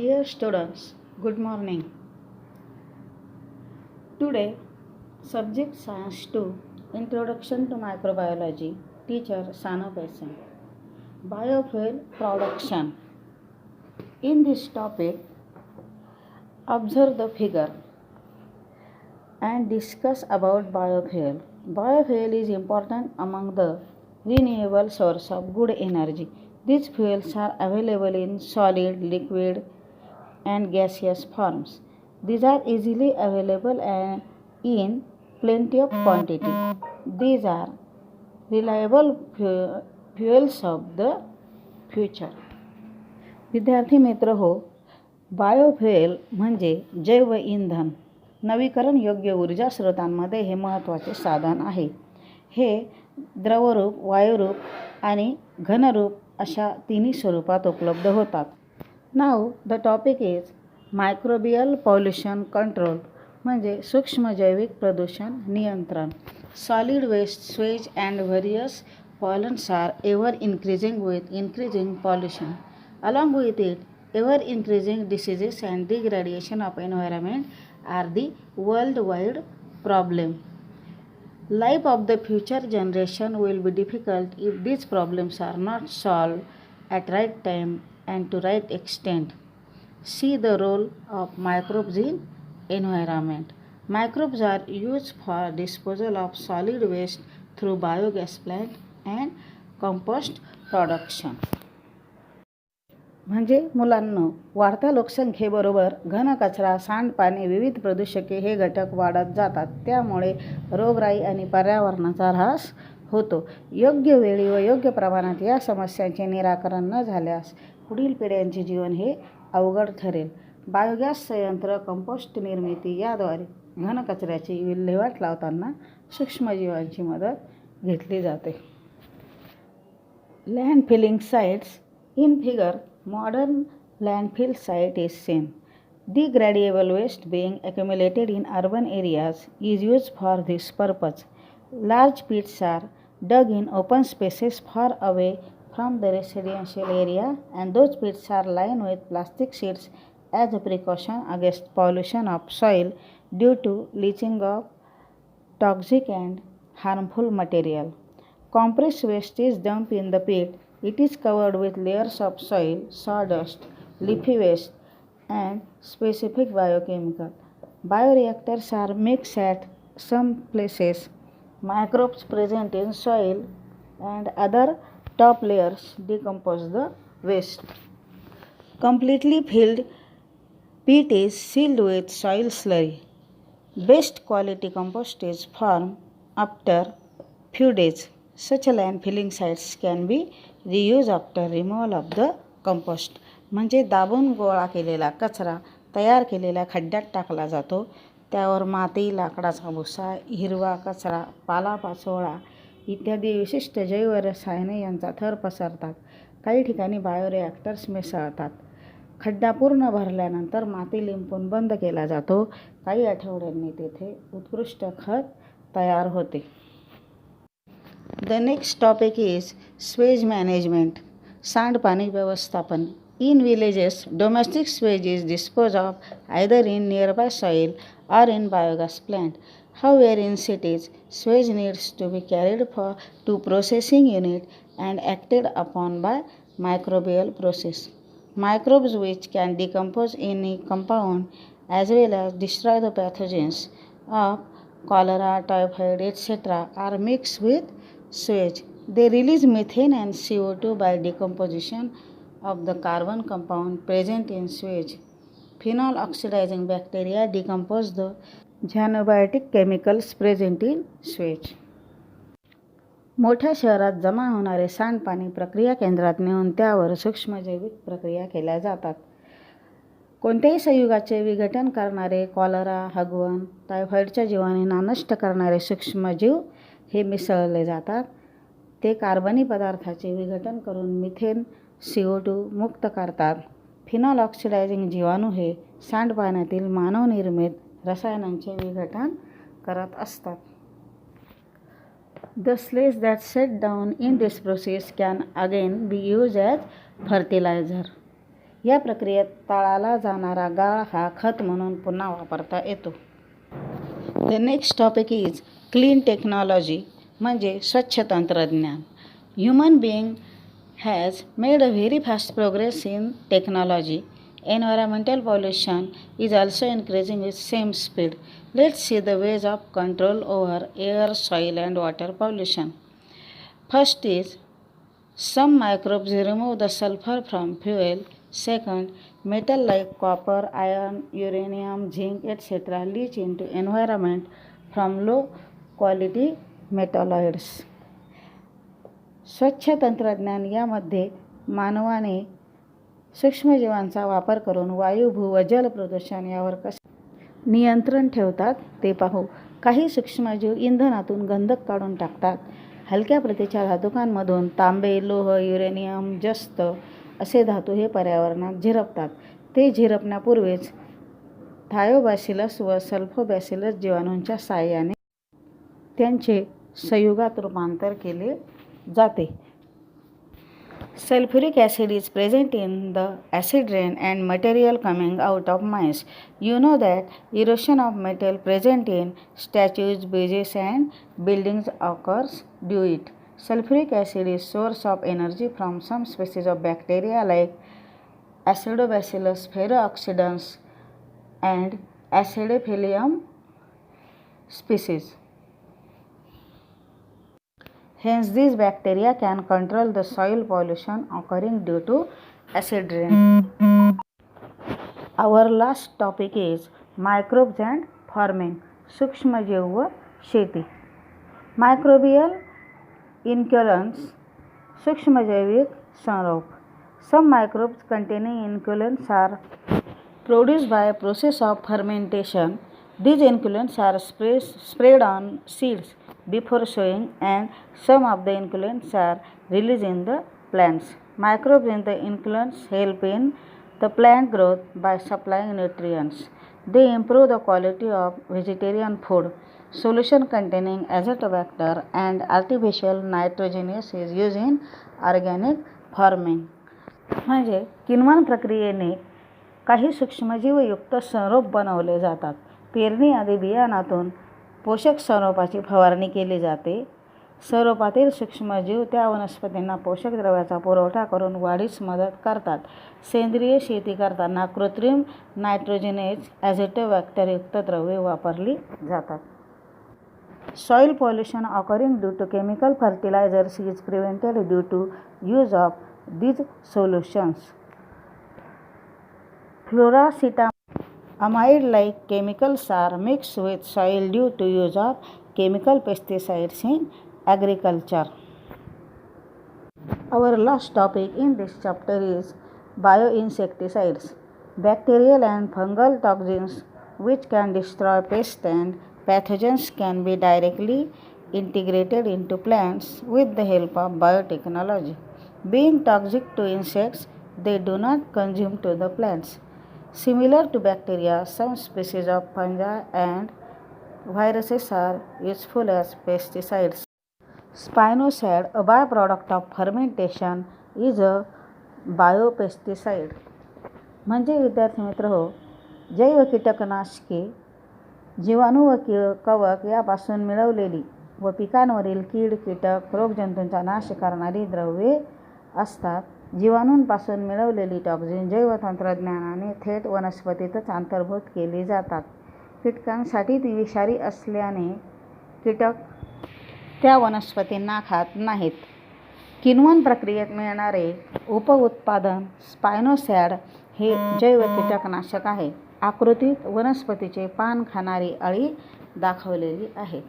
Dear students, good morning. Today, subject Science 2, Introduction to Microbiology, teacher Sana Pesan. Biofuel production. In this topic, observe the figure and discuss about biofuel. Biofuel is important among the renewable source of good energy. These fuels are available in solid, liquid, and gaseous forms. These are easily available and in plenty of quantity. These are reliable fuels of the future. विद्यार्थी मित्र हो, biofuel म्हणजे जैव इंधन नवीकरण योग्य ऊर्जा स्रोतांमध्ये हे महत्त्वाचे साधन आहे. हे द्रवरूप, वायुरूप आणि घनरूप अशा तिन्ही स्वरूपात उपलब्ध होतात. नाव the topic is microbial pollution control म्हणजे सूक्ष्म जैविक प्रदूषण नियंत्रण. Solid waste, sewage and various pollutants are ever increasing with increasing pollution. Along with it, ever increasing diseases and degradation of environment are the worldwide problem. Life of the future generation will be difficult if these problems are not solved at right time and to right extent. See the role of microbes in environment. Microbes are used for disposal of solid waste through biogas plant and compost production. म्हणजे मुलांनो, वाढत्या लोकसंख्येबरोबर घनकचरा, सांडपाणी, विविध प्रदूषके हे घटक वाढत जातात. त्यामुळे रोगराई आणि पर्यावरणाचा ऱ्हास होतो. योग्य वेळी व योग्य प्रमाणात या समस्यांचे निराकरण न झाल्यास पुढील पिढ्यांचे जीवन हे अवघड ठरेल. बायोगॅस संयंत्र, कंपोस्ट निर्मिती याद्वारे घनकचऱ्याची विल्हेवाट लावताना सूक्ष्मजीवांची मदत घेतली जाते. Land filling sites. In figure, modern landfill site is seen. Degradable waste being accumulated in urban areas is used for this purpose. Large pits are dug in open spaces far away from the residential area, and those pits are lined with plastic sheets as a precaution against pollution of soil due to leaching of toxic and harmful material. Compressed waste is dumped in the pit. It is covered with layers of soil, sawdust, leafy waste, and specific biochemical. Bioreactors are mixed at some places. Microbes present in soil and other top layers decompose the waste. Completely filled pit is sealed with soil slurry. Best quality compost is formed after few days. Such landfilling sites can be reused after removal of the compost. म्हणजे दाबून गोळा केलेला कचरा तयार केलेल्या खड्ड्यात टाकला जातो. त्यावर माती, लाकडाचा भुसा, हिरवा कचरा, पालापाचोळा इत्यादी विशिष्ट जैव रसायने यांचा थर पसरतात. काही ठिकाणी बायोरिॲक्टर्स मिसळतात. खड्डा पूर्ण भरल्यानंतर माती लिंपून बंद केला जातो. काही आठवड्यांनी तेथे उत्कृष्ट खत तयार होते. The next topic is sewage management. सांडपाणी व्यवस्थापन. In villages, domestic sewage is disposed of either in nearby soil or in biogas plant. However, in cities, sewage needs to be carried to processing unit and acted upon by microbial process. Microbes which can decompose any compound as well as destroy the pathogens of cholera, typhoid, etc. are mixed with sewage. They release methane and CO2 by decomposition of the carbon compound present in sewage. Phenol oxidizing bacteria decompose the xenobiotic chemicals present in sewage. मोठ्या शहरात जमा होणारे सांडपाणी प्रक्रिया केंद्रात नेऊन त्यावर सूक्ष्मजैविक प्रक्रिया केल्या जातात. कोणत्याही संयुगाचे विघटन करणारे कॉलरा, हगवण, टायफॉइडच्या जीवाणूंना नष्ट करणारे सूक्ष्मजीव हे मिसळले जातात. ते कार्बनी पदार्थाचे विघटन करून मिथेन, CO2 मुक्त करतात. फिनॉल ऑक्सिडायझिंग जीवाणू हे सांडपाण्यातील मानवनिर्मित रसायनांचे विघटन करत असतात. The slags that set down in this process can again be used as fertilizer. या प्रक्रियेत तळाला जाणारा गाळ हा खत म्हणून पुन्हा वापरता येतो. The next topic is clean technology म्हणजे स्वच्छ तंत्रज्ञान. Human being has made a very fast progress in technology. Environmental pollution is also increasing with same speed. Let's see the ways of control over air, soil and water pollution. First is some microbes remove the sulfur from fuel. Second, metal like copper, iron, uranium, zinc, etc. leach into environment from low quality metalloids. स्वच्छ तंत्रज्ञान यामध्ये मानवाने सूक्ष्मजीवांचा वापर करून वायू, भू व जल प्रदूषण यावर कसे नियंत्रण ठेवतात ते पाहू. काही सूक्ष्मजीव इंधनातून गंधक काढून टाकतात. हलक्या प्रतीच्या धातुकांमधून तांबे, लोह, युरेनियम, जस्त असे धातू हे पर्यावरणात झिरपतात. ते झिरपण्यापूर्वीच थायोबॅसिलस व सल्फोबॅसिलस जीवाणूंच्या साहाय्याने त्यांचे संयुगात रूपांतर केले जाते. Sulfuric acid is present in the acid rain and material coming out of mines. You know that erosion of metal present in statues, bridges and buildings occurs due to it. Sulfuric acid is source of energy from some species of bacteria like Acidobacillus ferrooxidans and Acidophilium species. Hence, these bacteria can control the soil pollution occurring due to acid rain. Our last topic is microbes and farming. सूक्ष्मजीव व शेती. Microbial inoculants सूक्ष्मजैविक संरोप. Some microbes containing inoculants are produced by a process of fermentation. These inoculants are sprayed on seeds before sowing, and some of the inoculants are released in the plants. Microbes in the inoculants help in the plant growth by supplying nutrients. They improve the quality of vegetarian food. Solution containing azotobacter and artificial nitrogenous is used in organic farming. म्हणजे किण्वन प्रक्रियेने काही सूक्ष्मजीवयुक्त संरोप बनवले जातात. पेरणी आधी बियाणातून पोषक संरोपाची फवारणी केली जाते. संरोपातील सूक्ष्मजीव त्या वनस्पतींना पोषक द्रव्याचा पुरवठा करून वाढीस मदत करतात. सेंद्रिय शेती करताना कृत्रिम नायट्रोजनेज ॲझोटोबॅक्टरयुक्त द्रव्ये वापरली जातात. Soil pollution occurring due to chemical fertilizers is prevented due to use of these solutions. Fluorocetamide-like chemicals are mixed with soil due to use of chemical pesticides in agriculture. Our last topic in this chapter is bioinsecticides. Bacterial and fungal toxins which can destroy pests and pathogens can be directly integrated into plants with the help of biotechnology. Being toxic to insects, they do not consume to the plants. Similar to bacteria, some species of fungi and viruses are useful as pesticides. Spinosad, a byproduct of fermentation, is a biopesticide. म्हणजे विद्यार्थी मित्र हो, जैव कीटकनाशके जीवाणू व कवक यापासून मिळवलेली व पिकांवरील कीड, कीटक, रोगजंतूंचा नाश करणारी द्रव्ये असतात. जीवाणूंपासून मिळवलेली टॉक्झिन जैव तंत्रज्ञानाने थेट वनस्पतीतच अंतर्भूत केली जातात. कीटकांसाठी ती विषारी असल्याने कीटक त्या वनस्पतींना खात नाहीत. किण्वन प्रक्रियेत मिळणारे उपउत्पादन स्पायनोसॅड हे जैव कीटकनाशक आहे. आकृतीत वनस्पतीचे पान खाणारी अळी दाखवलेली आहे.